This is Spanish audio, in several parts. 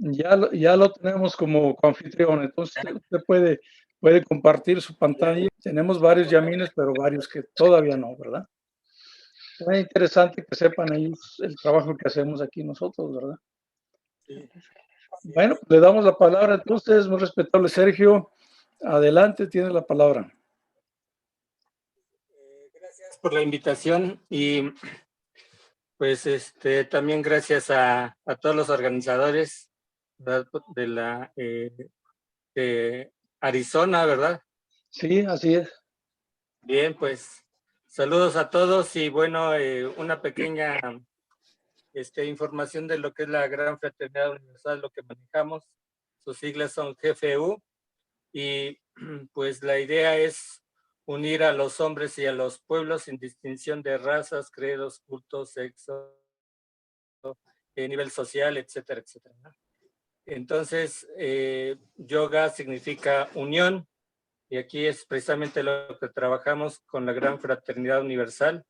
Ya lo tenemos como coanfitrión, entonces usted puede compartir su pantalla. Tenemos varios Yamines, pero varios que todavía no, ¿verdad? Es interesante que sepan ellos el trabajo que hacemos aquí nosotros, ¿verdad? Sí. Bueno, le damos la palabra entonces, muy respetable Sergio. Adelante, tiene la palabra. Gracias por la invitación y pues también gracias a todos los organizadores, ¿verdad? De Arizona, ¿verdad? Sí, así es. Bien, pues saludos a todos y bueno, una pequeña información de lo que es la Gran Fraternidad Universal, lo que manejamos. Sus siglas son GFU y pues la idea es unir a los hombres y a los pueblos sin distinción de razas, credos, cultos, sexo, nivel social, etcétera, etcétera, ¿no? Entonces, yoga significa unión y aquí es precisamente lo que trabajamos con la Gran Fraternidad Universal.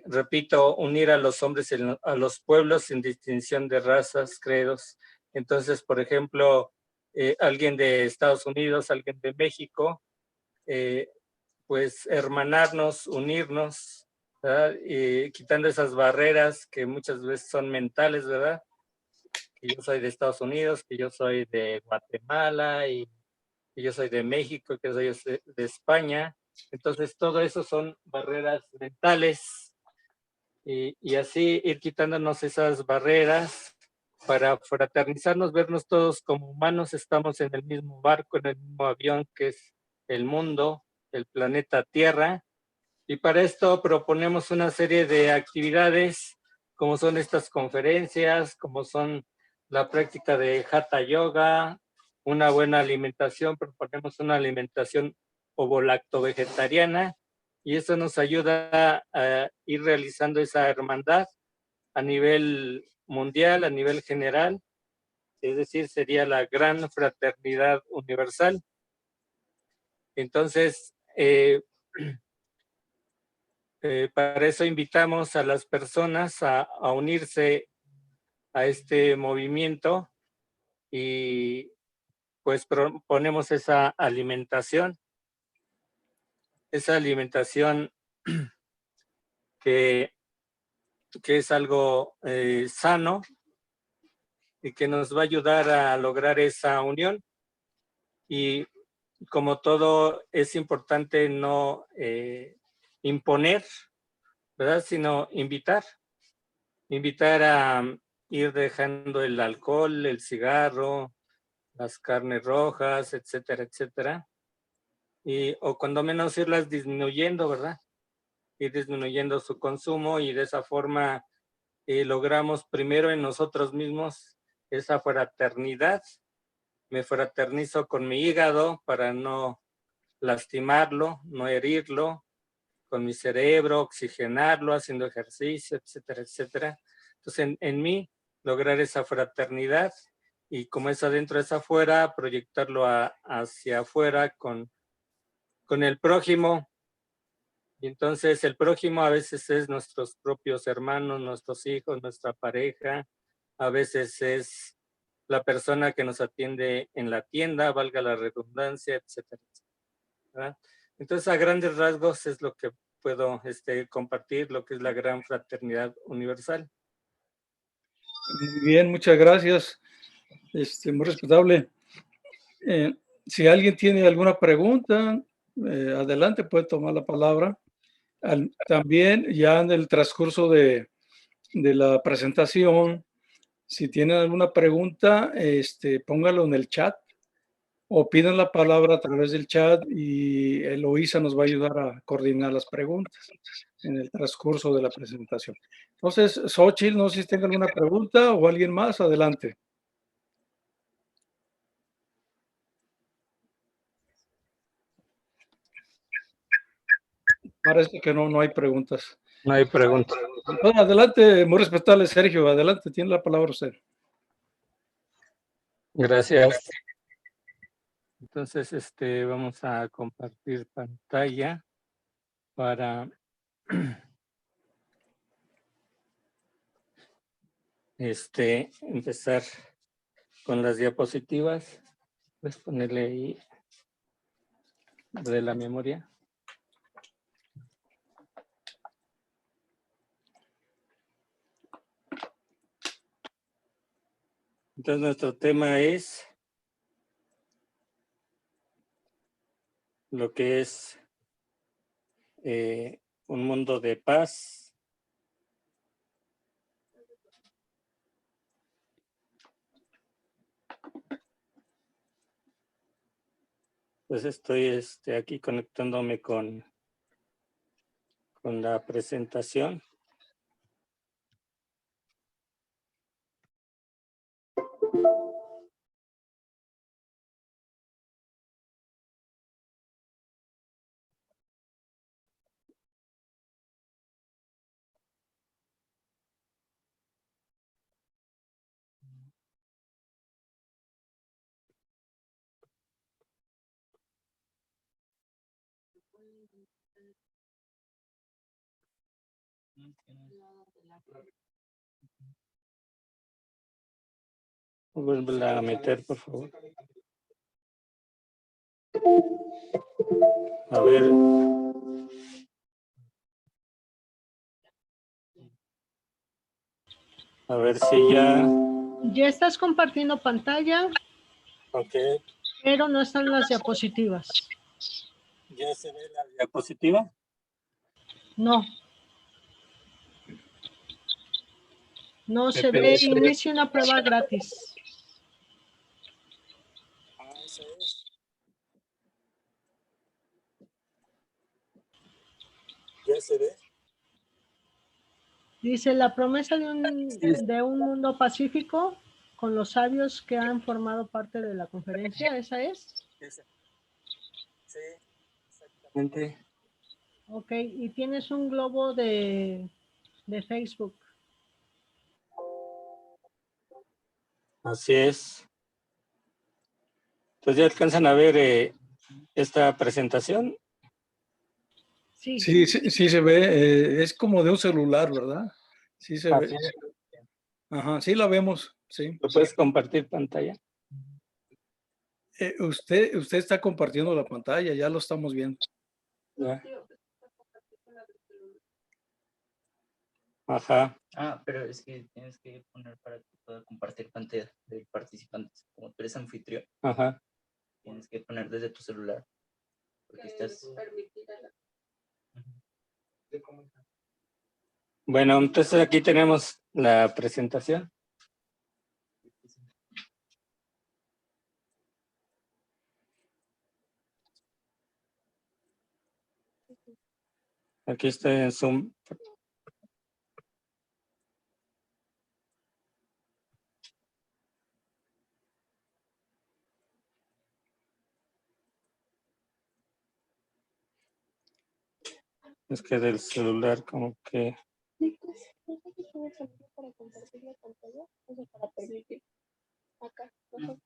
Repito, unir a los hombres y a los pueblos sin distinción de razas, credos. Entonces, por ejemplo, alguien de Estados Unidos, alguien de México, pues hermanarnos, unirnos, ¿verdad? Y quitando esas barreras que muchas veces son mentales, ¿verdad? Que yo soy de Estados Unidos, que yo soy de Guatemala y que yo soy de México, que soy de España. Entonces, todo eso son barreras mentales y así ir quitándonos esas barreras para fraternizarnos, vernos todos como humanos. Estamos en el mismo barco, en el mismo avión que es el mundo, el planeta Tierra. Y para esto proponemos una serie de actividades, como son estas conferencias, como son la práctica de Hatha Yoga, una buena alimentación. Proponemos una alimentación ovo-lacto-vegetariana y eso nos ayuda a ir realizando esa hermandad a nivel mundial, a nivel general, es decir, sería la gran fraternidad universal. Entonces, para eso invitamos a las personas a unirse a este movimiento y pues proponemos esa alimentación que es algo sano y que nos va a ayudar a lograr esa unión. Y como todo, es importante no imponer, ¿verdad? Sino invitar a ir dejando el alcohol, el cigarro, las carnes rojas, etcétera, etcétera. O cuando menos irlas disminuyendo, ¿verdad? Ir disminuyendo su consumo y de esa forma logramos primero en nosotros mismos esa fraternidad. Me fraternizo con mi hígado para no lastimarlo, no herirlo, con mi cerebro, oxigenarlo, haciendo ejercicio, etcétera, etcétera. Entonces, en mí, lograr esa fraternidad y como es adentro, es afuera, proyectarlo hacia afuera con el prójimo. Y entonces el prójimo a veces es nuestros propios hermanos, nuestros hijos, nuestra pareja, a veces es la persona que nos atiende en la tienda, valga la redundancia, etcétera, etcétera. Entonces, a grandes rasgos es lo que puedo compartir, lo que es la gran fraternidad universal. Muy bien, muchas gracias. Muy respetable. Si alguien tiene alguna pregunta, adelante, puede tomar la palabra. También, ya en el transcurso de la presentación, si tienen alguna pregunta, póngalo en el chat o pidan la palabra a través del chat y Eloísa nos va a ayudar a coordinar las preguntas en el transcurso de la presentación. Entonces, Xochitl, no sé si tenga alguna pregunta o alguien más, adelante. Parece que no hay preguntas. No hay preguntas. Bueno, adelante, muy respetable Sergio, adelante, tiene la palabra usted. Gracias. Entonces, vamos a compartir pantalla para empezar con las diapositivas. Puedes ponerle ahí de la memoria. Entonces nuestro tema es lo que es un mundo de paz. Pues estoy aquí conectándome con la presentación. Vuelve a meter, por favor. A ver. A ver si ya. Ya estás compartiendo pantalla, Ok. pero no están las diapositivas. ¿Ya se ve la diapositiva? No. No se Pepe, ve. ese- Inicia una prueba gratis. Ah, esa es. ¿Ya se ve? Dice, la promesa de un mundo pacífico con los sabios que han formado parte de la conferencia. ¿Esa es? Esa. Sí, exactamente. Ok, y tienes un globo de Facebook. Así es. Entonces ya alcanzan a ver esta presentación. Sí. Sí, sí, sí se ve, es como de un celular, ¿verdad? Sí se ve. Así es. Ajá, sí la vemos, sí. ¿Lo puedes compartir pantalla? Usted está compartiendo la pantalla, ya lo estamos viendo. Ya. Ajá. Ah, pero es que tienes que poner para que pueda compartir pantalla de participantes. Como tú eres anfitrión, Ajá. tienes que poner desde tu celular. Porque estás... Bueno, entonces aquí tenemos la presentación. Aquí estoy en Zoom. Es que del celular como que... Para compartir la pantalla, o sea, para permitir acá. Ajá.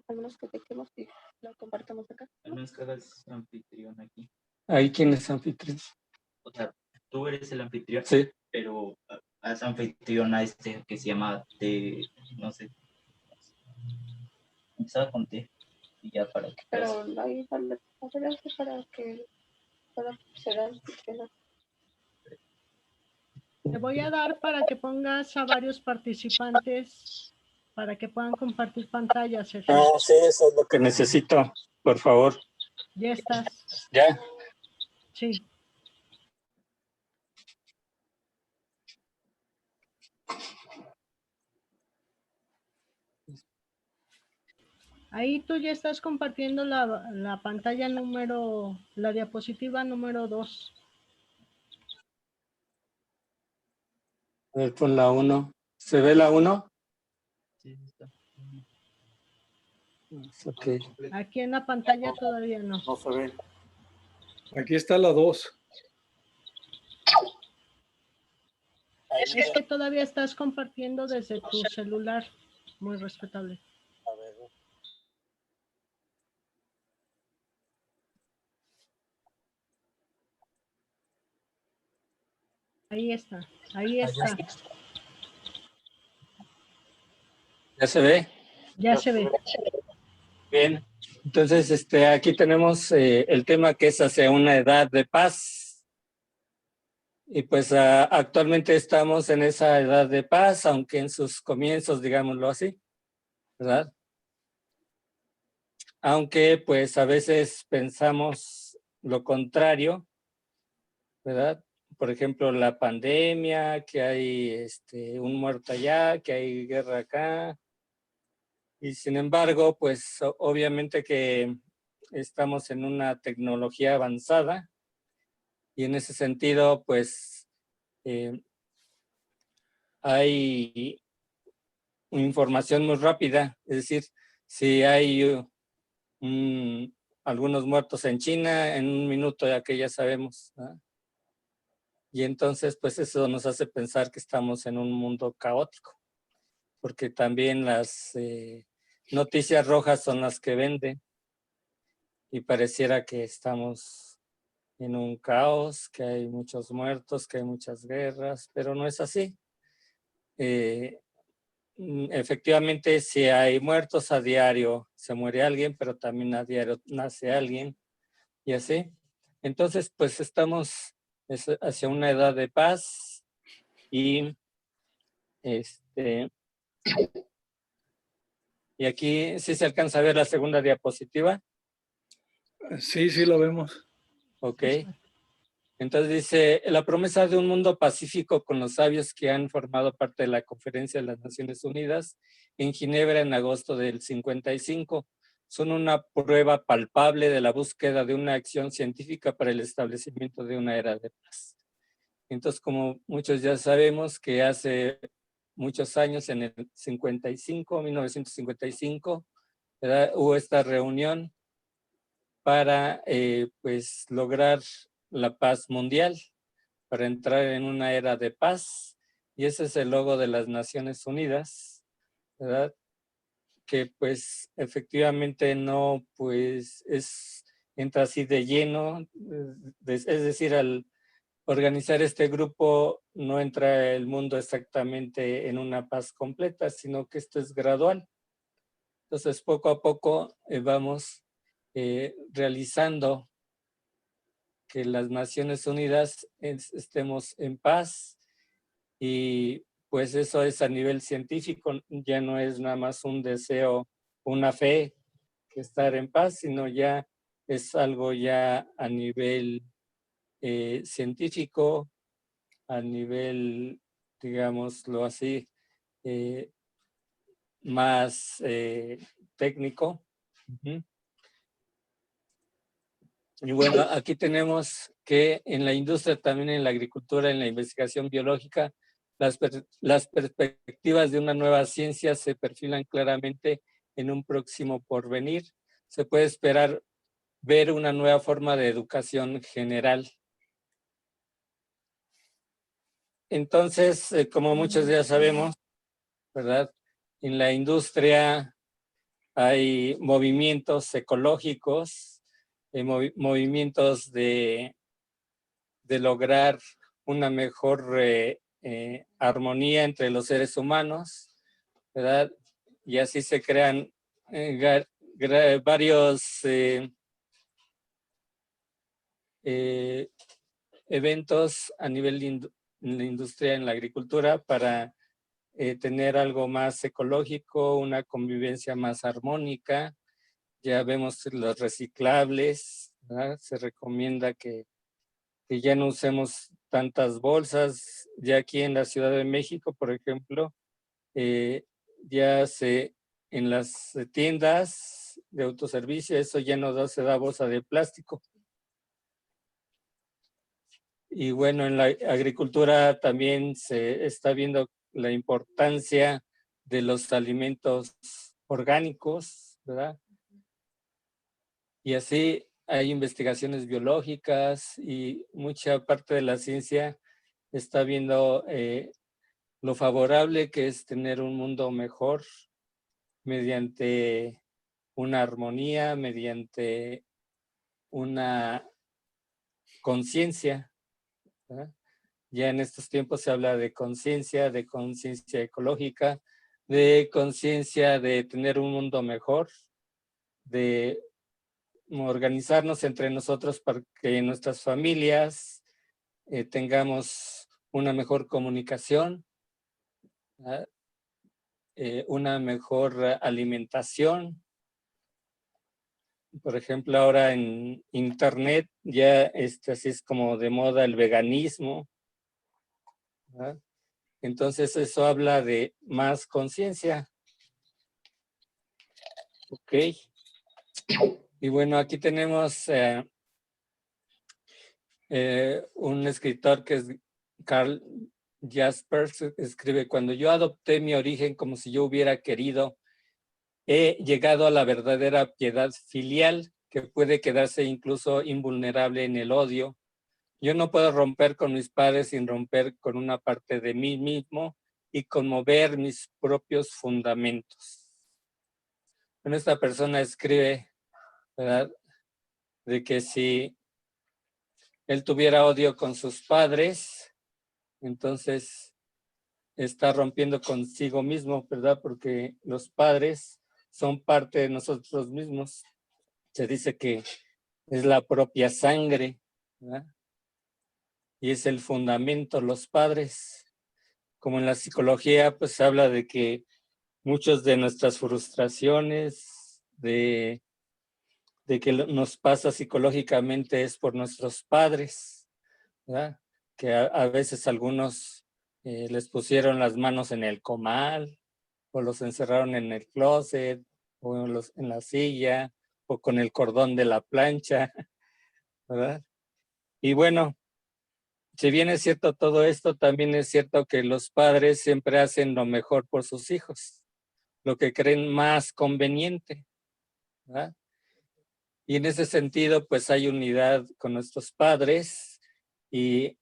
Al menos que tequemos y lo compartamos acá. Al menos que hagas anfitrión aquí. ¿Ahí quién es anfitrión? O sea, tú eres el anfitrión, Sí. pero haz anfitrión a este que se llama no sé. Empezaba con T y ya para que... Pero ahí para que pueda ser anfitrión. Te voy a dar para que pongas a varios participantes para que puedan compartir pantalla, Sergio. Ah, sí, eso es lo que necesito, por favor. Ya estás. ¿Ya? Sí. Ahí tú ya estás compartiendo la pantalla la diapositiva número 2. A ver, pon la 1. ¿Se ve la 1? Sí, está. Ok. Aquí en la pantalla todavía no. No se ve. Aquí está la 2. Es que todavía estás compartiendo desde tu celular. Muy respetable. A ver. Ahí está, ahí está. ¿Ya se ve? Ya se ve. Bien. Entonces, aquí tenemos el tema que es hacia una edad de paz. Y pues actualmente estamos en esa edad de paz, aunque en sus comienzos, digámoslo así, ¿verdad? Aunque pues a veces pensamos lo contrario, ¿verdad? Por ejemplo, la pandemia, que hay un muerto allá, que hay guerra acá. Y sin embargo, pues obviamente que estamos en una tecnología avanzada y en ese sentido, pues hay información muy rápida. Es decir, si hay algunos muertos en China, en un minuto ya que ya sabemos, ¿no? Y entonces, pues eso nos hace pensar que estamos en un mundo caótico, porque también las noticias rojas son las que venden y pareciera que estamos en un caos, que hay muchos muertos, que hay muchas guerras, pero no es así. Efectivamente, si hay muertos a diario, se muere alguien, pero también a diario nace alguien y así. Entonces, pues estamos hacia una edad de paz y y aquí sí se alcanza a ver la segunda diapositiva. Sí, sí lo vemos. Ok. Entonces dice, la promesa de un mundo pacífico con los sabios que han formado parte de la Conferencia de las Naciones Unidas en Ginebra en agosto del 55 son una prueba palpable de la búsqueda de una acción científica para el establecimiento de una era de paz. Entonces, como muchos ya sabemos que hace muchos años, en el 1955, ¿verdad? Hubo esta reunión para pues lograr la paz mundial, para entrar en una era de paz, y ese es el logo de las Naciones Unidas, ¿verdad? Que pues efectivamente no, pues entra así de lleno, es decir, al organizar este grupo no entra el mundo exactamente en una paz completa, sino que esto es gradual. Entonces, poco a poco vamos realizando que las Naciones Unidas estemos en paz y pues eso es a nivel científico, ya no es nada más un deseo, una fe que estar en paz, sino ya es algo ya a nivel científico, a nivel, digámoslo así, más técnico. Uh-huh. Y bueno, aquí tenemos que en la industria, también en la agricultura, en la investigación biológica, las perspectivas de una nueva ciencia se perfilan claramente en un próximo porvenir. Se puede esperar ver una nueva forma de educación general. Entonces, como muchos ya sabemos, ¿verdad? En la industria hay movimientos ecológicos, movimientos de lograr una mejor armonía entre los seres humanos, ¿verdad? Y así se crean varios eventos a nivel de la industria, en la agricultura, para tener algo más ecológico, una convivencia más armónica. Ya vemos los reciclables, ¿verdad? Se recomienda que ya no usemos tantas bolsas. Ya aquí en la Ciudad de México, por ejemplo, ya en las tiendas de autoservicio, eso ya no se da bolsa de plástico. Y bueno, en la agricultura también se está viendo la importancia de los alimentos orgánicos, ¿verdad? Y así hay investigaciones biológicas y mucha parte de la ciencia está viendo lo favorable que es tener un mundo mejor mediante una armonía, mediante una conciencia, ¿verdad? Ya en estos tiempos se habla de conciencia ecológica, de conciencia de tener un mundo mejor, de organizarnos entre nosotros para que nuestras familias tengamos una mejor comunicación, ¿verdad? Una mejor alimentación. Por ejemplo, ahora en internet ya así es como de moda el veganismo, ¿verdad? Entonces eso habla de más conciencia. Ok. Y bueno, aquí tenemos un escritor que es Karl Jaspers, escribe: cuando yo adopté mi origen como si yo hubiera querido, he llegado a la verdadera piedad filial que puede quedarse incluso invulnerable en el odio. Yo no puedo romper con mis padres sin romper con una parte de mí mismo y conmover mis propios fundamentos. Bueno, esta persona escribe, ¿verdad?, de que si él tuviera odio con sus padres, entonces está rompiendo consigo mismo, ¿verdad? Porque los padres son parte de nosotros mismos. Se dice que es la propia sangre, ¿verdad? Y es el fundamento, los padres. Como en la psicología, pues se habla de que muchas de nuestras frustraciones, de que nos pasa psicológicamente es por nuestros padres, ¿verdad? Que a veces algunos les pusieron las manos en el comal, o los encerraron en el closet, o en la silla, o con el cordón de la plancha, ¿verdad? Y bueno, si bien es cierto todo esto, también es cierto que los padres siempre hacen lo mejor por sus hijos, lo que creen más conveniente, ¿verdad? Y en ese sentido, pues hay unidad con nuestros padres y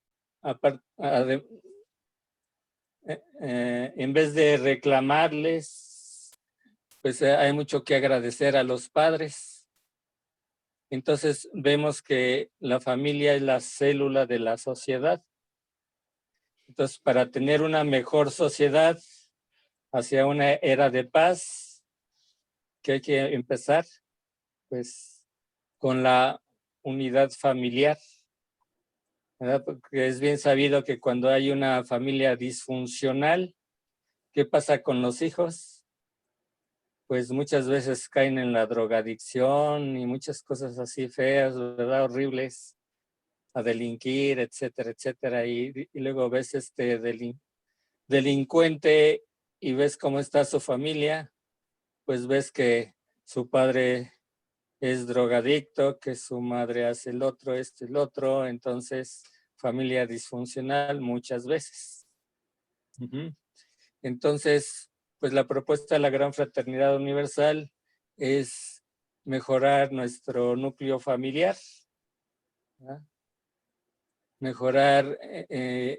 en vez de reclamarles, pues hay mucho que agradecer a los padres. Entonces vemos que la familia es la célula de la sociedad. Entonces, para tener una mejor sociedad hacia una era de paz, ¿qué hay que empezar? Pues con la unidad familiar, ¿verdad? Porque es bien sabido que cuando hay una familia disfuncional, ¿qué pasa con los hijos? Pues muchas veces caen en la drogadicción y muchas cosas así feas, ¿verdad? Horribles, a delinquir, etcétera, etcétera. Y luego ves delincuente y ves cómo está su familia, pues ves que su padre es drogadicto, que su madre hace el otro, el otro, entonces familia disfuncional muchas veces. Entonces, pues la propuesta de la Gran Fraternidad Universal es mejorar nuestro núcleo familiar, ¿verdad? Mejorar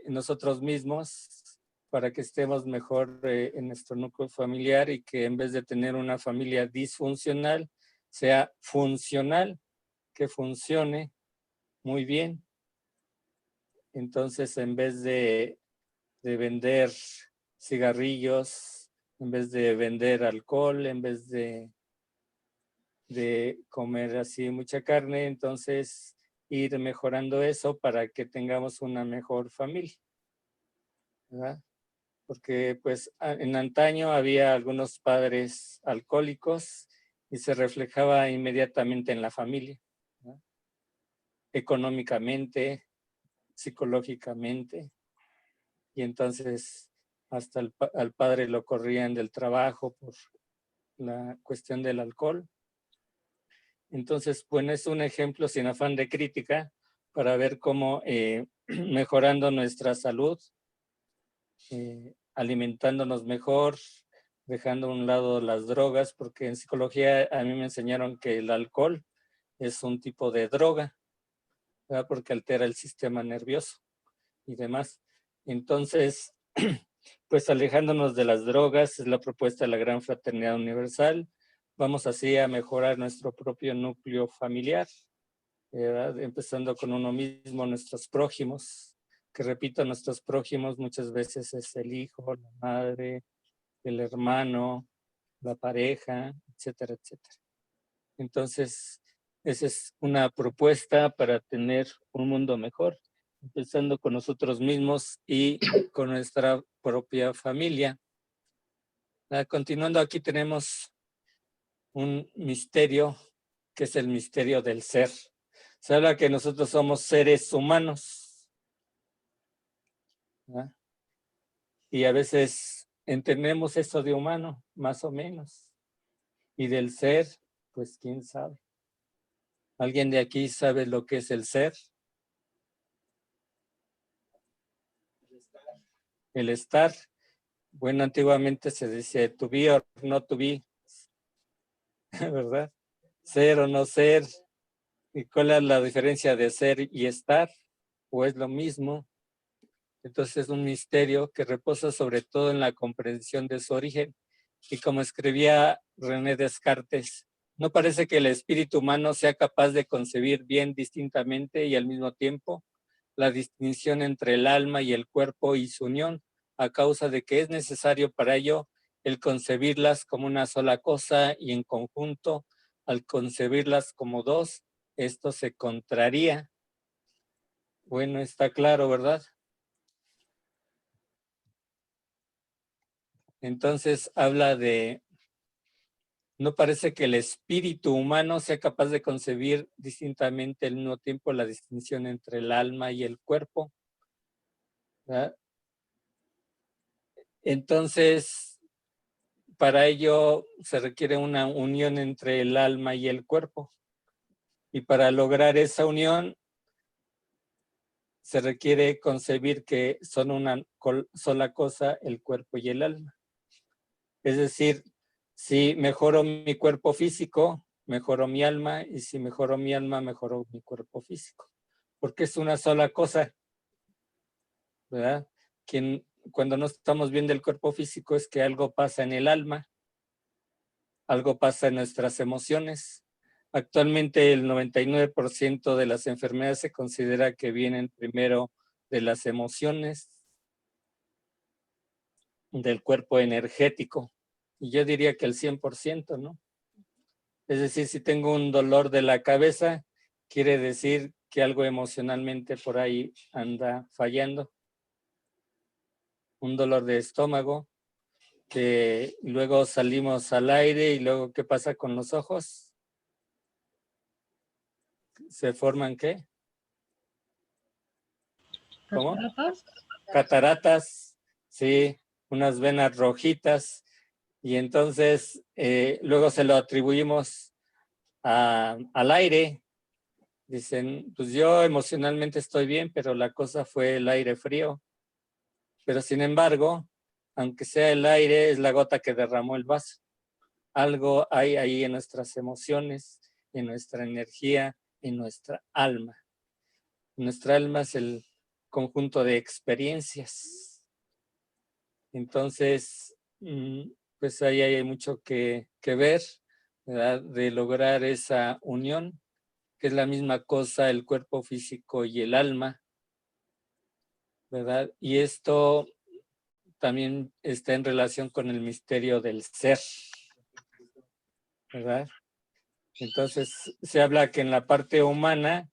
nosotros mismos para que estemos mejor en nuestro núcleo familiar y que en vez de tener una familia disfuncional, sea funcional, que funcione muy bien. Entonces, en vez de vender cigarrillos, en vez de vender alcohol, en vez de comer así mucha carne, entonces ir mejorando eso para que tengamos una mejor familia, ¿verdad? Porque pues en antaño había algunos padres alcohólicos y se reflejaba inmediatamente en la familia, ¿verdad? Económicamente, psicológicamente, y entonces hasta al padre lo corrían del trabajo por la cuestión del alcohol. Entonces, bueno, es un ejemplo sin afán de crítica para ver cómo mejorando nuestra salud, alimentándonos mejor, dejando a un lado las drogas, porque en psicología a mí me enseñaron que el alcohol es un tipo de droga, ¿verdad? Porque altera el sistema nervioso y demás. Entonces, pues alejándonos de las drogas, es la propuesta de la Gran Fraternidad Universal. Vamos así a mejorar nuestro propio núcleo familiar, ¿verdad? Empezando con uno mismo, nuestros prójimos, que repito, nuestros prójimos muchas veces es el hijo, la madre, el hermano, la pareja, etcétera, etcétera. Entonces, esa es una propuesta para tener un mundo mejor, empezando con nosotros mismos y con nuestra propia familia. Continuando, aquí tenemos un misterio, que es el misterio del ser. Se habla que nosotros somos seres humanos, ¿verdad? Y a veces entendemos eso de humano, más o menos. Y del ser, pues quién sabe. ¿Alguien de aquí sabe lo que es el ser? El estar. Bueno, antiguamente se decía to be or not to be, ¿verdad? Ser o no ser. ¿Y cuál es la diferencia de ser y estar? ¿O es lo mismo? Entonces es un misterio que reposa sobre todo en la comprensión de su origen. Y como escribía René Descartes, no parece que el espíritu humano sea capaz de concebir bien distintamente y al mismo tiempo la distinción entre el alma y el cuerpo y su unión, a causa de que es necesario para ello el concebirlas como una sola cosa y en conjunto, al concebirlas como dos, esto se contraría. Bueno, está claro, ¿verdad? Entonces habla de, no parece que el espíritu humano sea capaz de concebir distintamente al mismo tiempo la distinción entre el alma y el cuerpo, ¿verdad? Entonces, para ello se requiere una unión entre el alma y el cuerpo. Y para lograr esa unión, se requiere concebir que son una sola cosa el cuerpo y el alma. Es decir, si mejoro mi cuerpo físico, mejoro mi alma, y si mejoro mi alma, mejoro mi cuerpo físico. Porque es una sola cosa, ¿verdad? Cuando no estamos bien del cuerpo físico es que algo pasa en el alma, algo pasa en nuestras emociones. Actualmente el 99% de las enfermedades se considera que vienen primero de las emociones, del cuerpo energético. Y yo diría que el 100%, ¿no? Es decir, si tengo un dolor de la cabeza, quiere decir que algo emocionalmente por ahí anda fallando. Un dolor de estómago, que luego salimos al aire y luego ¿qué pasa con los ojos? ¿Se forman qué? ¿Cómo? ¿Cataratas? Cataratas, sí, unas venas rojitas. Y entonces luego se lo atribuimos al aire. Dicen, pues yo emocionalmente estoy bien, pero la cosa fue el aire frío. Pero sin embargo, aunque sea el aire, es la gota que derramó el vaso. Algo hay ahí en nuestras emociones, en nuestra energía, en nuestra alma. Nuestra alma es el conjunto de experiencias. Entonces, pues ahí hay mucho que ver, ¿verdad? De lograr esa unión, que es la misma cosa el cuerpo físico y el alma, ¿verdad? Y esto también está en relación con el misterio del ser, ¿verdad? Entonces se habla que en la parte humana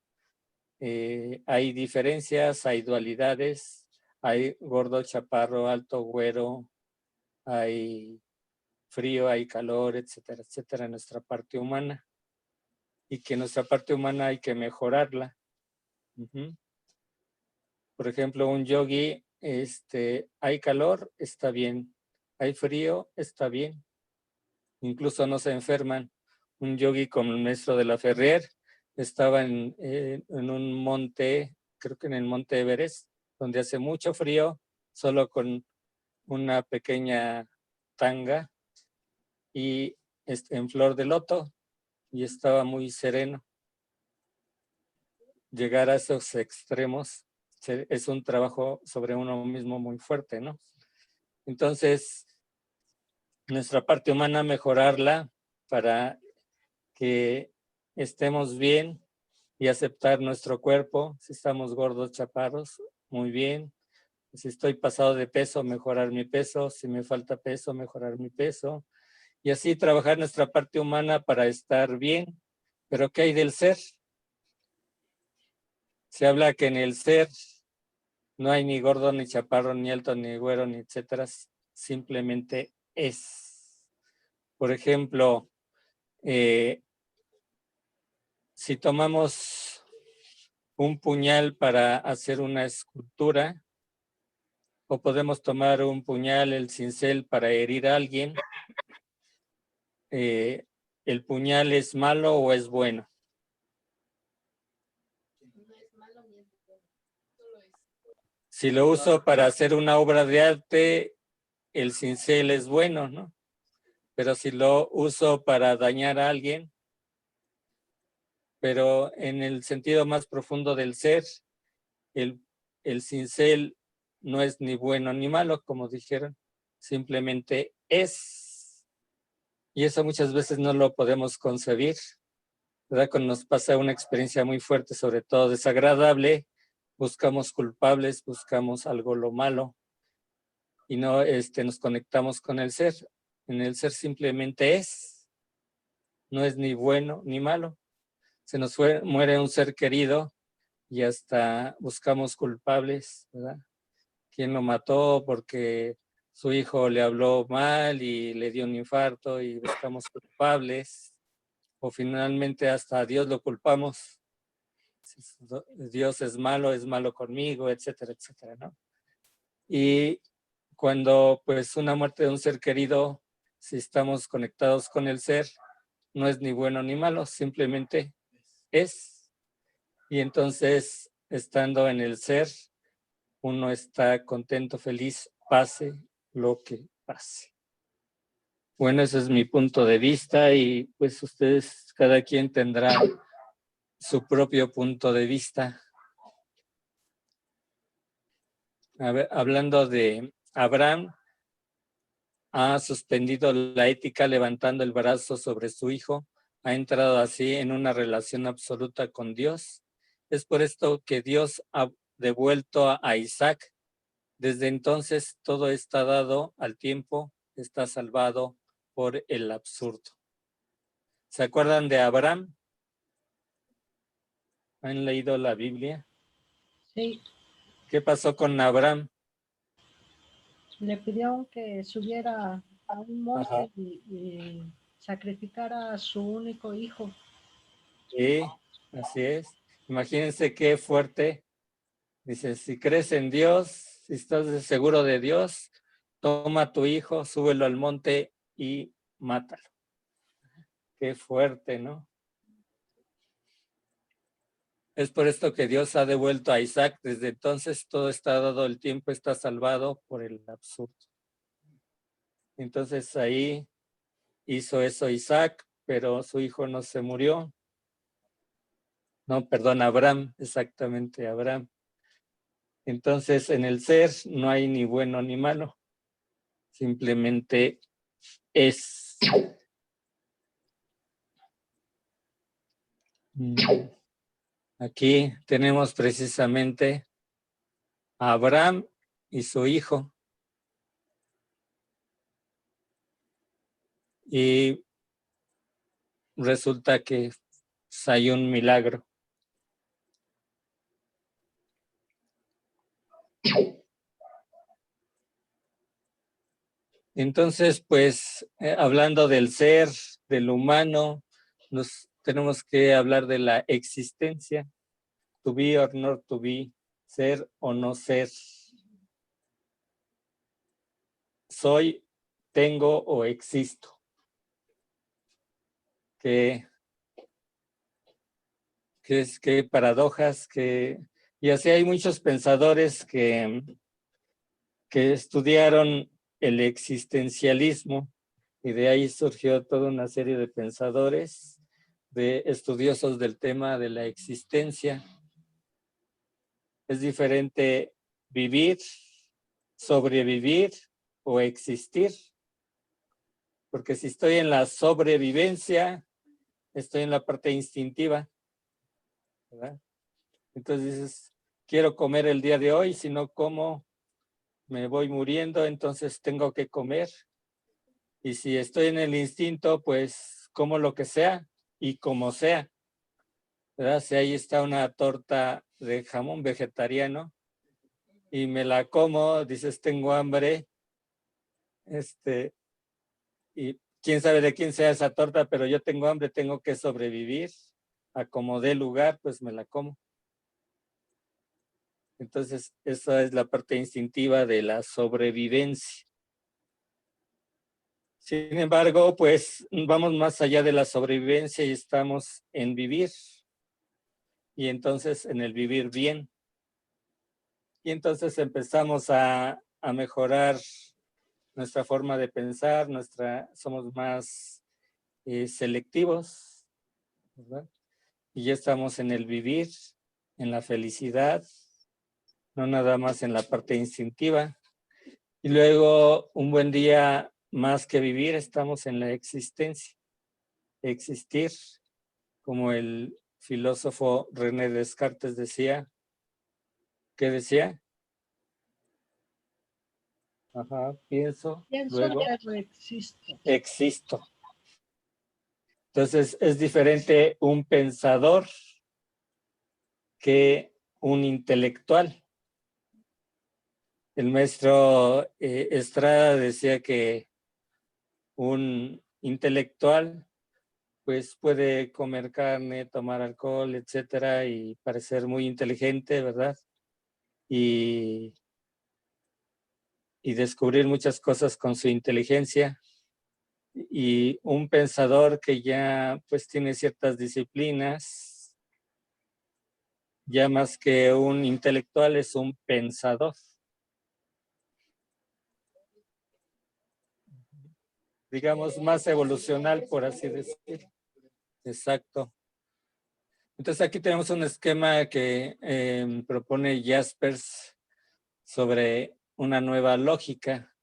hay diferencias, hay dualidades, hay gordo, chaparro, alto, güero, hay frío, hay calor, etcétera, etcétera, en nuestra parte humana. Y que nuestra parte humana hay que mejorarla. Por ejemplo, un yogi, hay calor, está bien. Hay frío, está bien. Incluso no se enferman. Un yogi como el maestro de la Ferrer estaba en un monte, creo que en el monte Everest, donde hace mucho frío, solo con una pequeña tanga y en flor de loto, y estaba muy sereno. Llegar a esos extremos es un trabajo sobre uno mismo muy fuerte, ¿no? Entonces, nuestra parte humana, mejorarla para que estemos bien y aceptar nuestro cuerpo, si estamos gordos, chaparros, muy bien. Si estoy pasado de peso, mejorar mi peso. Si me falta peso, mejorar mi peso. Y así trabajar nuestra parte humana para estar bien. Pero ¿qué hay del ser? Se habla que en el ser no hay ni gordo, ni chaparro, ni alto, ni güero, ni etcétera. Simplemente es. Por ejemplo, si tomamos un puñal para hacer una escultura, o podemos tomar un puñal, el cincel, para herir a alguien, ¿el puñal es malo o es bueno? Si lo uso para hacer una obra de arte, el cincel es bueno, ¿no? Pero si lo uso para dañar a alguien, pero en el sentido más profundo del ser, el cincel no es ni bueno ni malo, como dijeron, simplemente es. Y eso muchas veces no lo podemos concebir, ¿verdad? Cuando nos pasa una experiencia muy fuerte, sobre todo desagradable, buscamos culpables, buscamos algo lo malo y no nos conectamos con el ser. En el ser simplemente es, no es ni bueno ni malo. Se nos muere un ser querido y hasta buscamos culpables, ¿verdad? ¿Quién lo mató? Porque su hijo le habló mal y le dio un infarto y buscamos culpables. O finalmente hasta a Dios lo culpamos. Dios es malo conmigo, etcétera, etcétera, ¿no? Y cuando pues una muerte de un ser querido, si estamos conectados con el ser, no es ni bueno ni malo, simplemente es. Y entonces, estando en el ser, uno está contento, feliz, pase lo que pase. Bueno, ese es mi punto de vista y pues ustedes, cada quien tendrá su propio punto de vista. A ver, hablando de Abraham, ha suspendido la ética levantando el brazo sobre su hijo, ha entrado así en una relación absoluta con Dios. Es por esto que Dios ha devuelto a Isaac. Desde entonces todo está dado al tiempo, está salvado por el absurdo. ¿Se acuerdan de Abraham? ¿Han leído la Biblia? Sí, ¿Qué pasó con Abraham? le pidieron que subiera a un monte Ajá. y sacrificara a su único hijo. Sí, así es. Imagínense qué fuerte. Dice, si crees en Dios, si estás seguro de Dios, toma a tu hijo, súbelo al monte y mátalo. Qué fuerte, ¿no? Es por esto que Dios ha devuelto a Isaac. Desde entonces todo está dado, el tiempo está salvado por el absurdo. Entonces ahí hizo eso Isaac, pero su hijo no se murió. No, perdón, Abraham, exactamente, Abraham. Entonces en el ser no hay ni bueno ni malo, simplemente es. Aquí tenemos precisamente a Abraham y su hijo. Y resulta que hay un milagro. Entonces, pues, hablando del ser, del humano, nos tenemos que hablar de la existencia. To be or not to be, ser o no ser. Soy, tengo o existo. Qué paradojas, y así hay muchos pensadores que estudiaron el existencialismo y de ahí surgió toda una serie de pensadores, de estudiosos del tema de la existencia. Es diferente vivir, sobrevivir o existir, porque si estoy en la sobrevivencia, estoy en la parte instintiva, ¿verdad? Entonces dices, quiero comer el día de hoy, si no como, me voy muriendo, entonces tengo que comer. Y si estoy en el instinto, pues como lo que sea y como sea, ¿verdad? Si ahí está una torta de jamón vegetariano y me la como, dices, tengo hambre, y quién sabe de quién sea esa torta, pero yo tengo hambre, tengo que sobrevivir, a como dé lugar, pues me la como. Entonces, esa es la parte instintiva de la sobrevivencia. Sin embargo, pues vamos más allá de la sobrevivencia y estamos en vivir. Y entonces en el vivir bien. Y entonces empezamos a mejorar nuestra forma de pensar, somos más selectivos, ¿verdad? Y ya estamos en el vivir, en la felicidad, no nada más en la parte instintiva. Y luego, un buen día, más que vivir, estamos en la existencia. Existir, como el filósofo René Descartes decía. ¿Qué decía? Ajá, pienso, luego pero existo. existo. Entonces, es diferente un pensador que un intelectual. El maestro Estrada decía que un intelectual pues puede comer carne, tomar alcohol, etcétera, y parecer muy inteligente, ¿verdad? Y descubrir muchas cosas con su inteligencia. Y un pensador que ya pues tiene ciertas disciplinas, ya más que un intelectual es un pensador. Digamos, más evolucional, por así decir. Exacto. Entonces aquí tenemos un esquema que propone Jaspers sobre una nueva lógica.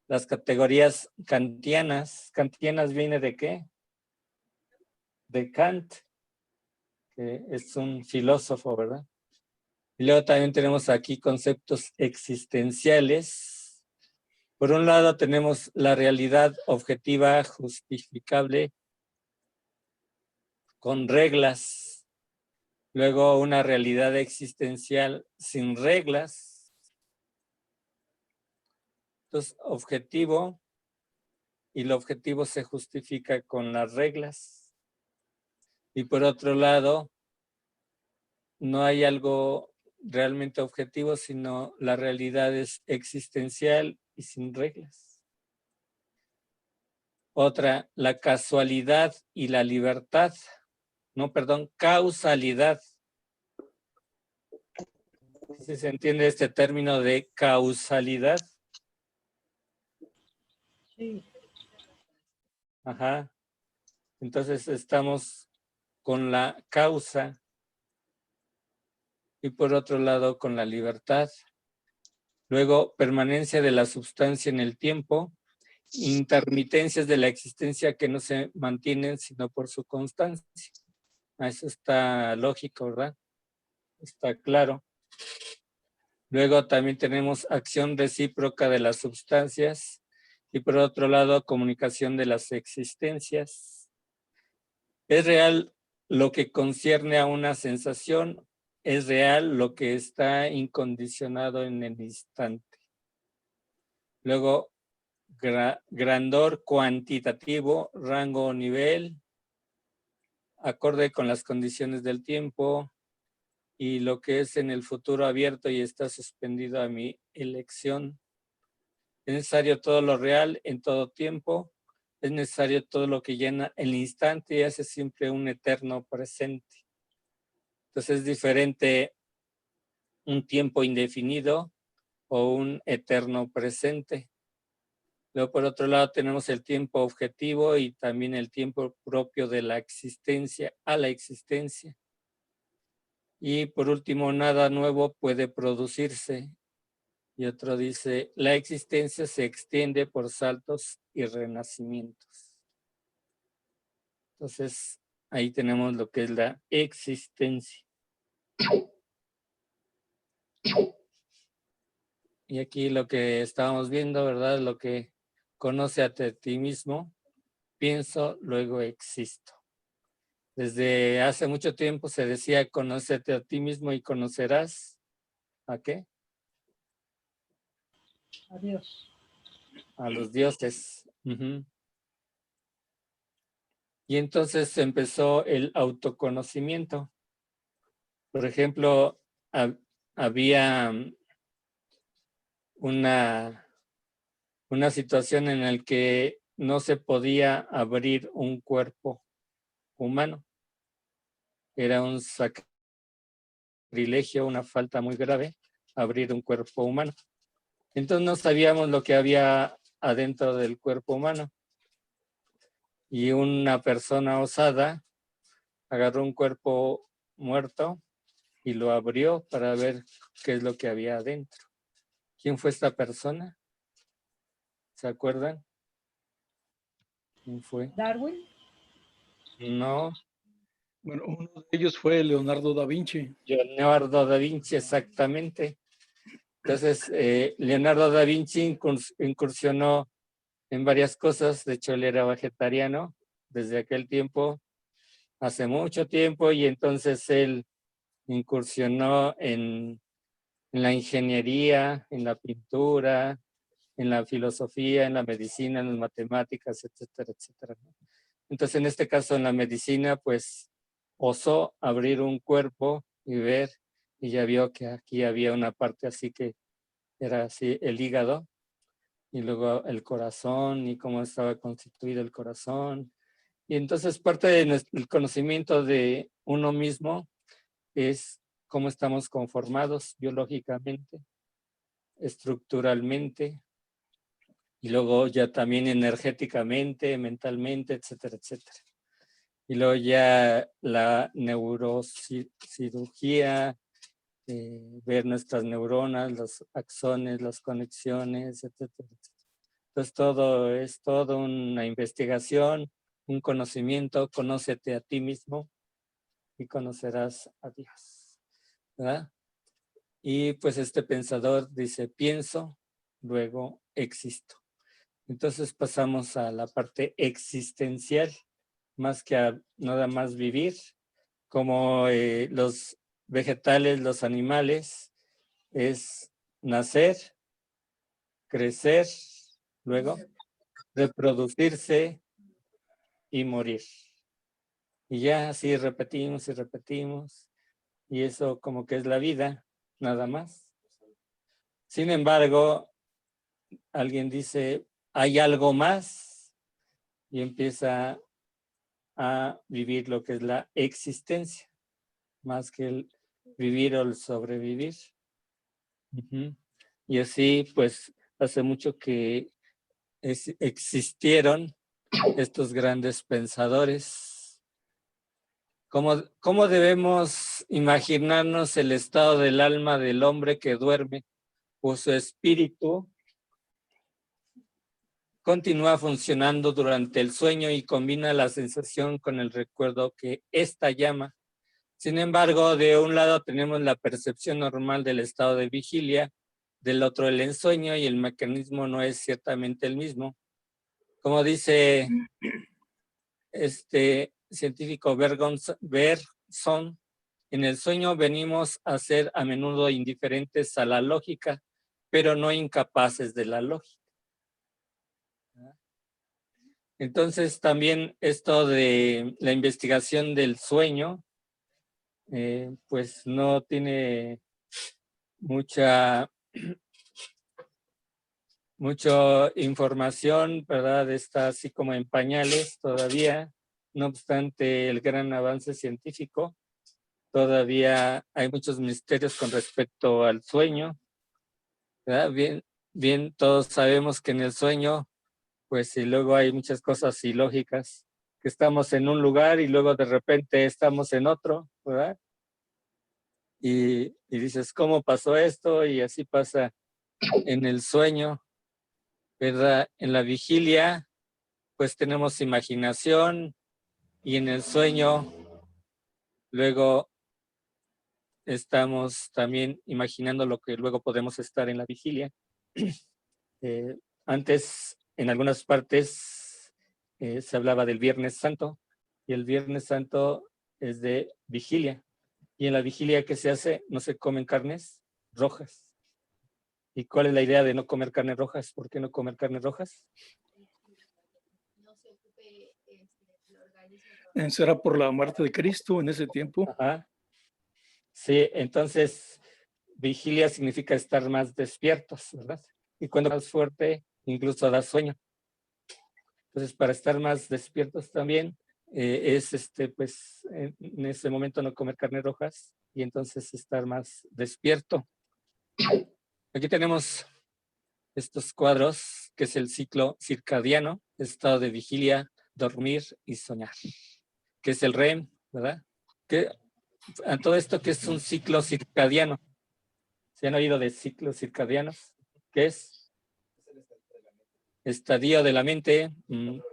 Las categorías kantianas. ¿Kantianas viene de qué? De Kant, que es un filósofo, ¿verdad? Y luego también tenemos aquí conceptos existenciales. Por un lado tenemos la realidad objetiva justificable con reglas. Luego una realidad existencial sin reglas. Entonces, objetivo, y lo objetivo se justifica con las reglas. Y por otro lado, no hay algo realmente objetivo, sino la realidad es existencial y sin reglas. Otra, la casualidad y la libertad. No, perdón, causalidad. ¿Sí se entiende este término de causalidad? Sí. Ajá. Entonces estamos con la causa y por otro lado con la libertad. Luego, permanencia de la sustancia en el tiempo, intermitencias de la existencia que no se mantienen sino por su constancia. Eso está lógico, ¿verdad? Está claro. Luego también tenemos acción recíproca de las sustancias y por otro lado comunicación de las existencias. Es real lo que concierne a una sensación, es real lo que está incondicionado en el instante. Luego, grandor cuantitativo, rango o nivel, acorde con las condiciones del tiempo y lo que es en el futuro abierto y está suspendido a mi elección. Es necesario todo lo real en todo tiempo. Es necesario todo lo que llena el instante y hace siempre un eterno presente. Entonces es diferente un tiempo indefinido o un eterno presente. Luego, por otro lado, tenemos el tiempo objetivo y también el tiempo propio de la existencia a la existencia. Y por último, nada nuevo puede producirse. Y otro dice, la existencia se extiende por saltos y renacimientos. Entonces, ahí tenemos lo que es la existencia. Y aquí lo que estábamos viendo, ¿verdad? Lo que conoce a ti mismo, pienso, luego existo. Desde hace mucho tiempo se decía, conócete a ti mismo y conocerás, ¿a qué? Adiós. A los dioses. Ujú. Y entonces empezó el autoconocimiento. Por ejemplo, había una situación en la que no se podía abrir un cuerpo humano. Era un sacrilegio, una falta muy grave, abrir un cuerpo humano. Entonces no sabíamos lo que había adentro del cuerpo humano. Y una persona osada agarró un cuerpo muerto y lo abrió para ver qué es lo que había adentro. ¿Quién fue esta persona? ¿Se acuerdan? ¿Quién fue? Darwin. No, Bueno, uno de ellos fue Leonardo da Vinci. Leonardo da Vinci, exactamente. Entonces, Leonardo da Vinci incursionó en varias cosas. De hecho, él era vegetariano desde aquel tiempo, hace mucho tiempo, y entonces él incursionó en la ingeniería, en la pintura, en la filosofía, en la medicina, en las matemáticas, etcétera, etcétera. Entonces, en este caso, en la medicina, pues, osó abrir un cuerpo y ver, y ya vio que aquí había una parte así que era así el hígado, y luego el corazón, y cómo estaba constituido el corazón. Y entonces parte del conocimiento de uno mismo es cómo estamos conformados biológicamente, estructuralmente, y luego ya también energéticamente, mentalmente, etcétera, etcétera. Y luego ya la neurocirugía, ver nuestras neuronas, los axones, las conexiones, etcétera, etcétera. Entonces todo es toda una investigación, un conocimiento. Conócete a ti mismo y conocerás a Dios, ¿verdad? Y pues este pensador dice, pienso, luego existo. Entonces pasamos a la parte existencial, más que a nada más vivir, como los vegetales, los animales, es nacer, crecer, luego reproducirse y morir. Y ya así repetimos y repetimos, y eso como que es la vida, nada más. Sin embargo, alguien dice, hay algo más, y empieza a vivir lo que es la existencia, más que el vivir o el sobrevivir. Uh-huh. Y así, pues, hace mucho que existieron estos grandes pensadores. ¿Cómo debemos imaginarnos el estado del alma del hombre que duerme? Pues su espíritu continúa funcionando durante el sueño y combina la sensación con el recuerdo que esta llama. Sin embargo, de un lado tenemos la percepción normal del estado de vigilia, del otro el ensueño, y el mecanismo no es ciertamente el mismo. Como dice este científico Bergson, en el sueño venimos a ser a menudo indiferentes a la lógica, pero no incapaces de la lógica. Entonces también esto de la investigación del sueño, pues no tiene mucha información, ¿verdad? Está así como en pañales todavía. No obstante el gran avance científico, todavía hay muchos misterios con respecto al sueño, ¿verdad? Bien, todos sabemos que en el sueño, pues y luego hay muchas cosas ilógicas, que estamos en un lugar y luego de repente estamos en otro, ¿verdad? Y dices, ¿cómo pasó esto? Y así pasa en el sueño, ¿verdad? En la vigilia, pues tenemos imaginación, y en el sueño luego estamos también imaginando lo que luego podemos estar en la vigilia. Antes, en algunas partes, se hablaba del Viernes Santo, y el Viernes Santo es de vigilia. Y en la vigilia, ¿qué se hace? No se comen carnes rojas. ¿Y cuál es la idea de no comer carnes rojas? ¿Por qué no comer carnes rojas? Será por la muerte de Cristo en ese tiempo. Ajá. Sí, entonces, vigilia significa estar más despiertos, ¿verdad? Y cuando más fuerte, incluso da sueño. Entonces, para estar más despiertos también, es pues, en ese momento no comer carnes rojas y entonces estar más despierto. Aquí tenemos estos cuadros, que es el ciclo circadiano, estado de vigilia, dormir y soñar, que es el REM, ¿verdad? Que a todo esto que es un ciclo circadiano. ¿Se han oído de ciclos circadianos? ¿Qué es? Estadio de la mente.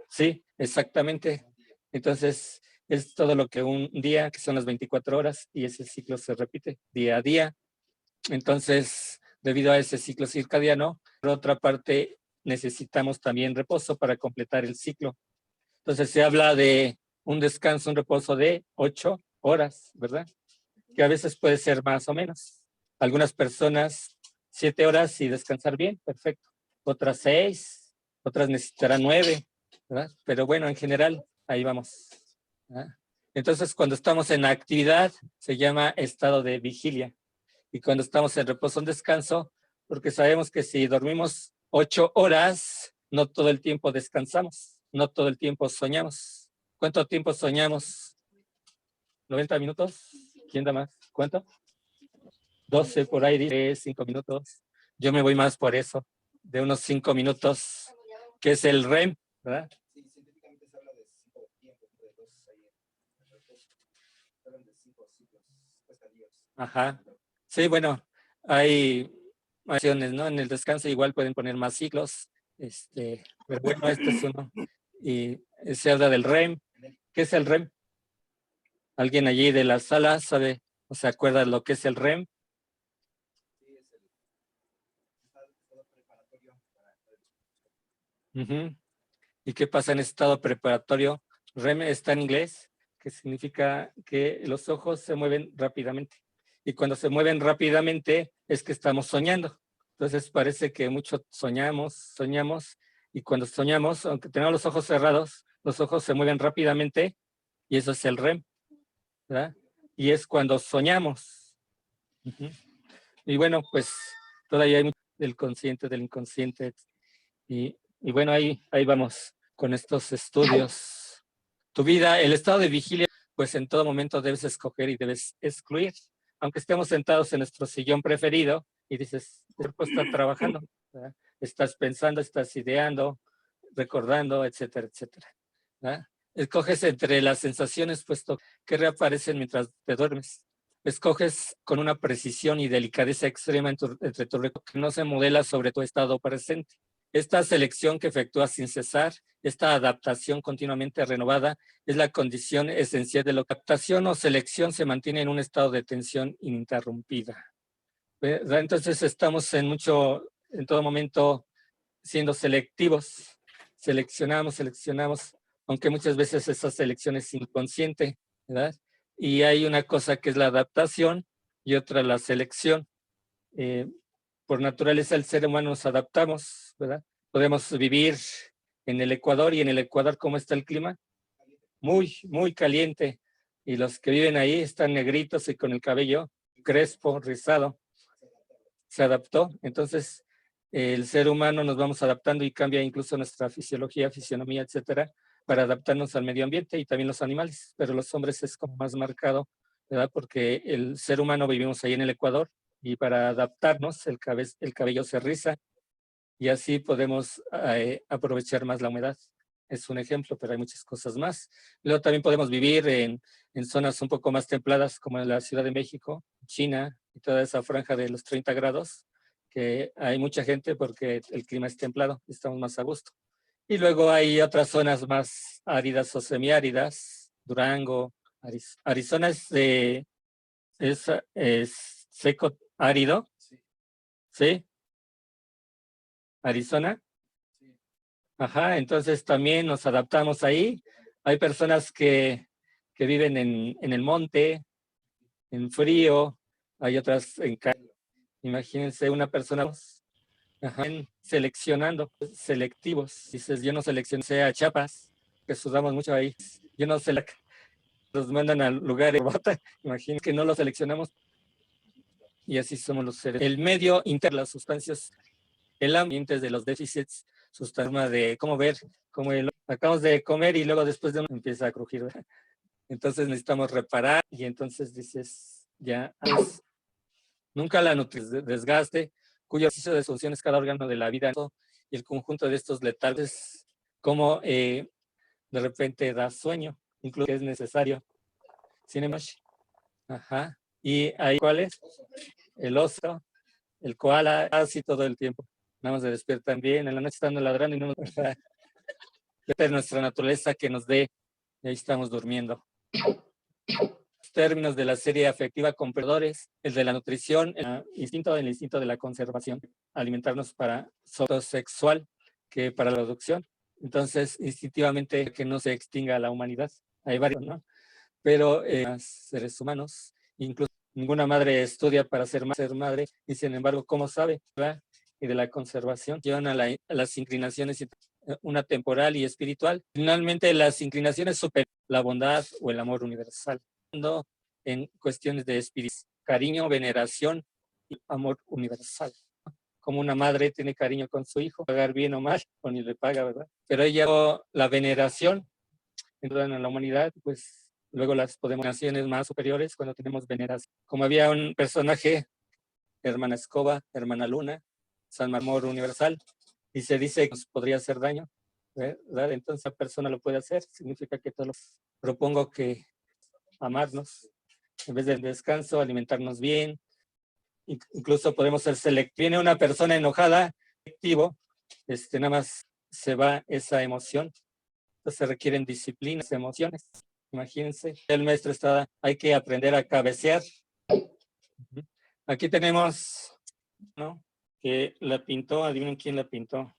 Sí, exactamente. Entonces, es todo lo que un día, que son las 24 horas, y ese ciclo se repite día a día. Entonces, debido a ese ciclo circadiano, por otra parte, necesitamos también reposo para completar el ciclo. Entonces, se habla de un descanso, un reposo de 8 horas, ¿verdad? Que a veces puede ser más o menos. Algunas personas 7 horas y descansar bien, perfecto. Otras 6, otras necesitarán 9, ¿verdad? Pero bueno, en general, ahí vamos, ¿verdad? Entonces, cuando estamos en actividad, se llama estado de vigilia. Y cuando estamos en reposo, en descanso, porque sabemos que si dormimos 8 horas, no todo el tiempo descansamos, no todo el tiempo soñamos. ¿Cuánto tiempo soñamos? ¿90 minutos? ¿Quién da más? ¿Cuánto? 12 por ahí, dice 5 minutos. Yo me voy más por eso, de unos 5 minutos, que es el REM, ¿verdad? Sí, científicamente se habla de 5 tiempos, de 2 ahí en reposo. Hablan de 5 ciclos, estadios. Ajá. Sí, bueno, hay acciones, ¿no? En el descanso igual pueden poner más ciclos, pero bueno, este es uno. Y se habla del REM. ¿Qué es el REM? ¿Alguien allí de la sala sabe o se acuerda lo que es el REM? Sí, es el estado preparatorio para ¿Y qué pasa en estado preparatorio? REM está en inglés, que significa que los ojos se mueven rápidamente. Y cuando se mueven rápidamente es que estamos soñando. Entonces parece que mucho soñamos, y cuando soñamos, aunque tenemos los ojos cerrados, los ojos se mueven rápidamente y eso es el REM, ¿verdad? Y es cuando soñamos. Y bueno, pues todavía hay mucho del consciente, del inconsciente. Y bueno, ahí vamos con estos estudios. Tu vida, el estado de vigilia, pues en todo momento debes escoger y debes excluir. Aunque estemos sentados en nuestro sillón preferido y dices, el cuerpo está trabajando, ¿verdad? Estás pensando, estás ideando, recordando, etcétera, etcétera, ¿verdad? Escoges entre las sensaciones puesto que reaparecen mientras te duermes. Escoges con una precisión y delicadeza extrema entre tu recuerdo que no se modela sobre tu estado presente. Esta selección que efectúas sin cesar, esta adaptación continuamente renovada, es la condición esencial de la adaptación o selección se mantiene en un estado de tensión ininterrumpida. ¿Verdad? Entonces estamos en todo momento siendo selectivos. Seleccionamos, aunque muchas veces esa selección es inconsciente, ¿verdad? Y hay una cosa que es la adaptación y otra la selección. Por naturaleza el ser humano nos adaptamos, ¿verdad? Podemos vivir en el Ecuador y en el Ecuador, ¿cómo está el clima? Muy, muy caliente. Y los que viven ahí están negritos y con el cabello crespo, rizado. Se adaptó. Entonces, el ser humano nos vamos adaptando y cambia incluso nuestra fisiología, fisionomía, etcétera, para adaptarnos al medio ambiente y también los animales. Pero los hombres es como más marcado, ¿verdad? Porque el ser humano vivimos ahí en el Ecuador y para adaptarnos el cabello se riza y así podemos aprovechar más la humedad. Es un ejemplo, pero hay muchas cosas más. Luego también podemos vivir en zonas un poco más templadas como en la Ciudad de México, China y toda esa franja de los 30 grados, que hay mucha gente porque el clima es templado y estamos más a gusto. Y luego hay otras zonas más áridas o semiáridas, Durango, Arizona es es seco, árido, Sí, ¿sí? Arizona. sí. Ajá, entonces también nos adaptamos ahí. Hay personas que viven en el monte, en frío, hay otras en imagínense una persona ajá, seleccionando, selectivos. Dices, yo no seleccioné a Chiapas, que sudamos mucho ahí. Yo no los mandan al lugar de bata. Imagínense que no los seleccionamos y así somos los seres. El medio interno, las sustancias, el ambiente de los déficits, sustancia de cómo ver, como acabamos de comer y luego después de uno empieza a crujir, ¿verdad? Entonces necesitamos reparar y entonces dices, ya, nunca la nutrición, desgaste, cuyo ejercicio de funciones cada órgano de la vida y el conjunto de estos letales, como de repente da sueño, incluso es necesario. Cinemash. Ajá. Y ahí, ¿cuál es? El oso, el koala, así todo el tiempo. Nada más se despiertan bien, en la noche están ladrando y no nos es nuestra naturaleza que nos dé, y ahí estamos durmiendo. Términos de la serie afectiva con perdedores, el de la nutrición, el instinto de la conservación, alimentarnos para sexual que para la reproducción. Entonces, instintivamente que no se extinga la humanidad. Hay varios, ¿no? Pero seres humanos, incluso ninguna madre estudia para ser madre, y sin embargo, ¿cómo sabe? ¿Verdad? Y de la conservación, llevan a las inclinaciones, una temporal y espiritual. Finalmente, las inclinaciones superiores, la bondad o el amor universal. En cuestiones de espíritu, cariño, veneración y amor universal. Como una madre tiene cariño con su hijo, pagar bien o mal, o ni le paga, ¿verdad? Pero ella, la veneración, en la humanidad, pues luego las naciones más superiores cuando tenemos veneración. Como había un personaje, hermana Escoba, hermana Luna, San Marmor Universal, y se dice que nos podría hacer daño, ¿verdad? Entonces la persona lo puede hacer, significa que todo lo propongo que amarnos, en vez del descanso, alimentarnos bien, incluso podemos ser selectivos. Viene una persona enojada, selectivo, nada más se va esa emoción, entonces se requieren disciplinas, emociones. Imagínense, el maestro está, hay que aprender a cabecear. Aquí tenemos, ¿no? Que la pintó, adivinen quién la pintó.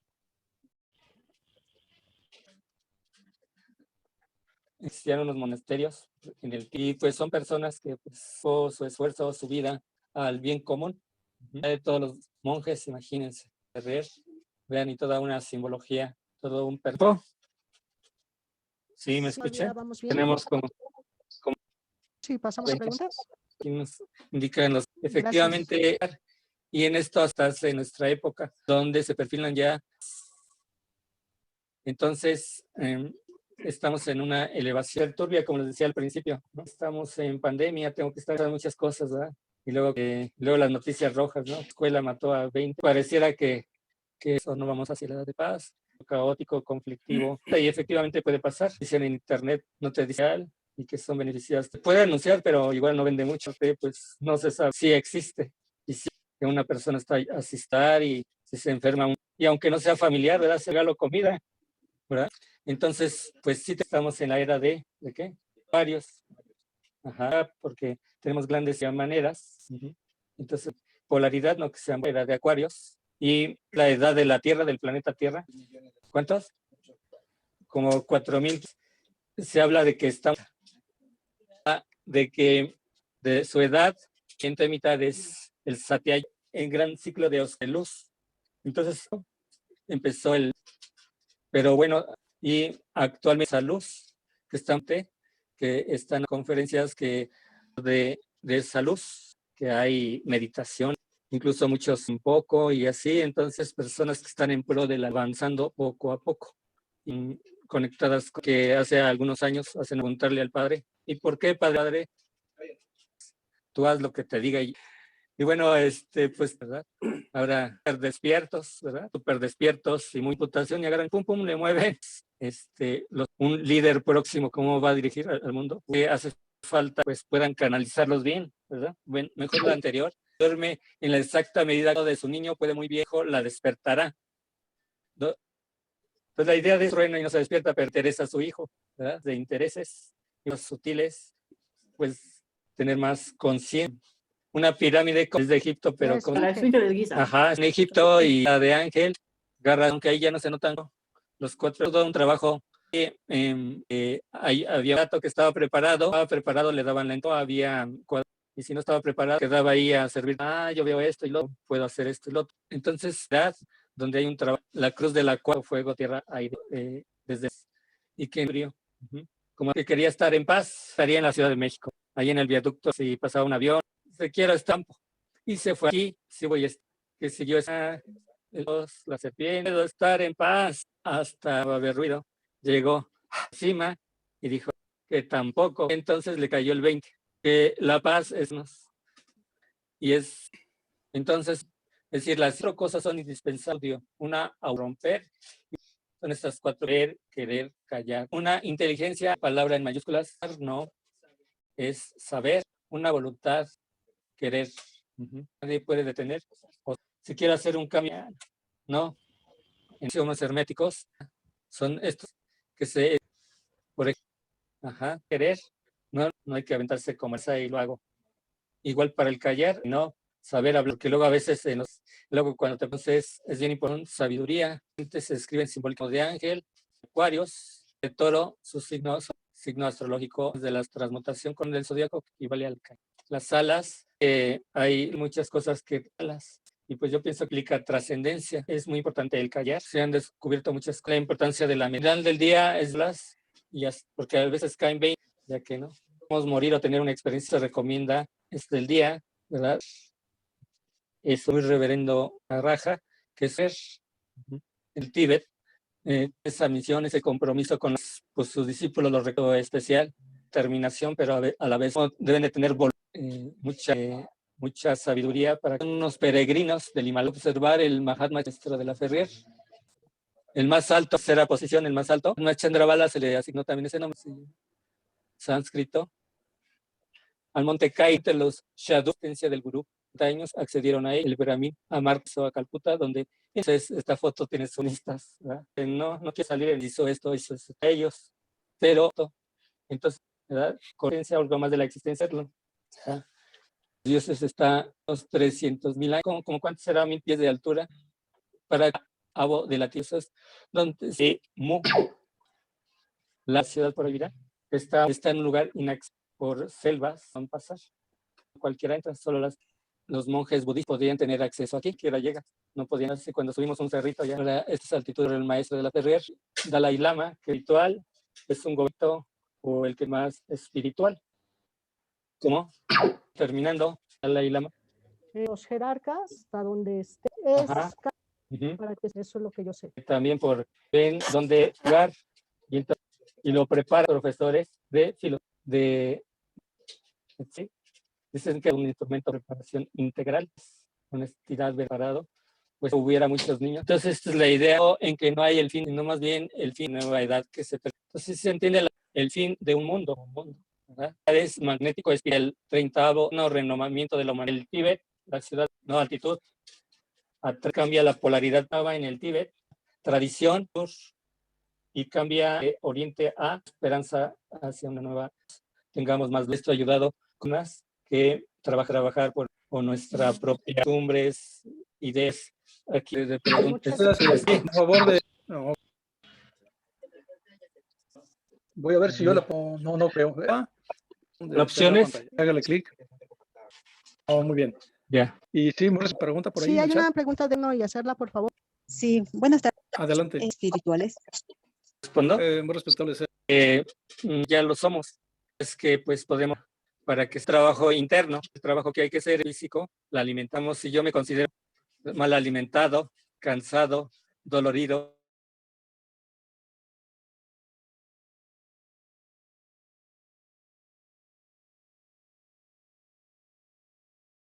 Existían unos monasterios y pues son personas que pues, su esfuerzo, su vida al bien común. De todos los monjes, imagínense, vean y toda una simbología, todo un perfecto. ¿Sí me escucha? ¿Vamos bien? Tenemos como Sí, pasamos a preguntas. aquí nos indican los efectivamente. Gracias. Y en esto hasta en nuestra época, donde se perfilan ya. Entonces, estamos en una elevación turbia, como les decía al principio, ¿no? Estamos en pandemia, tengo que estar en muchas cosas, ¿verdad? Y luego las noticias rojas, ¿no? La escuela mató a 20. Pareciera que eso no vamos hacia la edad de paz, caótico, conflictivo. Y efectivamente puede pasar. Dicen en internet, no te dice y que son beneficiados. Puede anunciar, pero igual no vende mucho, pues no se sabe si existe. Y si una persona está a asistir y si se enferma, y aunque no sea familiar, ¿verdad? Se regalo comida, ¿verdad? Entonces, pues sí estamos en la era ¿de qué? Varios. Ajá, porque tenemos grandes maneras. Entonces, polaridad, no que sea era de Acuarios. Y la edad de la Tierra, del planeta Tierra. ¿Cuántos? Como 4,000. Se habla de que estamos, de su edad, entre mitad es el Satyaya, en gran ciclo de luz. Entonces, empezó pero bueno, y actualmente esa luz que están en conferencias de esa luz, que hay meditación, incluso muchos un poco y así, entonces personas que están en pro del avanzando poco a poco, y conectadas que hace algunos años hacen preguntarle al padre, ¿y por qué, padre? Tú haz lo que te diga y bueno, pues, ¿verdad? Ahora, despiertos, ¿verdad? Súper despiertos y muy putación y agarran, pum, pum, le mueve un líder próximo, ¿cómo va a dirigir al mundo? Que hace falta, pues, puedan canalizarlos bien, ¿verdad? Mejor la anterior. Duerme en la exacta medida de su niño, puede muy viejo, la despertará. Pues la idea de trueno y no se despierta, pero interesa a su hijo, ¿verdad? De intereses sutiles, pues tener más conciencia. Una pirámide es de Egipto, pero Es con... la esfinge de Giza. Ajá, en Egipto y la de Ángel, Garra, aunque ahí ya no se notan los cuatro, todo un trabajo. Había un gato que estaba preparado, le daban la entrada, había cuadros, y si no estaba preparado, quedaba ahí a servir. Yo veo esto y lo puedo hacer esto y lo otro. Entonces, donde hay un trabajo, la cruz de la cual fuego, tierra, aire, desde y que frío. Como que quería estar en paz, estaría en la Ciudad de México, ahí en el viaducto, si pasaba un avión, se quiera estampo. Y se fue aquí, sí voy a estar, que siguió la serpiente, puedo estar en paz, hasta va a haber ruido. Llegó encima y dijo que tampoco. Entonces le cayó el 20, que la paz es más. Y es, entonces, es decir, las 4 cosas son indispensables. Una, a romper, son estas 4: ver, querer, callar. Una inteligencia, palabra en mayúsculas, no, es saber, una voluntad, querer. Nadie puede detener. O si quiere hacer un cambio, no. En idiomas herméticos son estos que se, por ejemplo, querer, no hay que aventarse como esa y lo hago. Igual para el callar, no, saber hablar, que luego a veces luego cuando te pones es bien importante, sabiduría. Se escriben simbólicos de ángel, acuarios, de toro, sus signos, signo astrológico de la transmutación con el zodiaco que equivale al callar. Las alas, hay muchas cosas que alas. Y pues yo pienso que implica trascendencia. Es muy importante el callar. Se han descubierto muchas cosas. La importancia de la medida del día es las, porque a veces caen 20, ya que no podemos morir o tener una experiencia. Se recomienda del día, ¿verdad? Es muy reverendo Raja, que es el Tíbet. Esa misión, ese compromiso con sus discípulos, lo recuerdo especial, terminación, pero a la vez deben de tener mucha sabiduría para unos peregrinos del Himalaya. Observar el Mahatma Maestro de la Ferrier, el más alto, tercera posición, el más alto. A Chandravala se le asignó también ese nombre, sánscrito. Al Monte Kaite, los Shadu, del gurú, años accedieron a él, el Brahmin, a Marxo, a Calcuta, donde entonces esta foto tiene sonistas, ¿verdad? No quiere salir, él hizo esto, ellos, pero entonces, ¿verdad? Conciencia, algo más de la existencia, ¿verdad? Dioses está unos 300,000 años, como cuántos será 1,000 pies de altura, para Abo de la Tierra, donde la ciudad prohibida está en un lugar inaccesible por selvas, van a pasar. Cualquiera entra, solo los monjes budistas podían tener acceso aquí, que ahora llega. No podían hacerse cuando subimos un cerrito ya. Ahora, esta es altitud del maestro de la Ferrier, Dalai Lama, que ritual es un gobierno o el que más espiritual. ¿Cómo? Terminando, Dalai Lama. Los jerarcas, hasta donde esté, para que eso es lo que yo sé. También ven dónde jugar y lo preparan profesores ¿sí? Dicen que es un instrumento de preparación integral, honestidad preparado, pues hubiera muchos niños. Entonces, esta es la idea en que no hay el fin, sino más bien el fin de nueva edad que se... Entonces, se entiende el fin de un mundo, ¿verdad? Es magnético, es el 30º renombramiento de la humanidad. El Tíbet, la ciudad, no altitud, cambia la polaridad en el Tíbet, tradición, y cambia oriente a esperanza hacia una nueva. Tengamos más de esto ayudado con más que trabajar por nuestra propia costumbres, ideas. Aquí de preguntas. Por favor de... No. Voy a ver si yo la pongo. No creo. La opción es... Hágale clic. Muy bien. Ya. Y sí, Morris, pregunta por ahí. Sí, en hay el una chat. pregunta de no y hacerla, por favor. Sí, buenas tardes. Adelante. Espirituales. ¿Respondo? Muy respetable. Ya lo somos. Es que pues podemos, para que es trabajo interno, el trabajo que hay que hacer físico, la alimentamos. Si yo me considero mal alimentado, cansado, dolorido,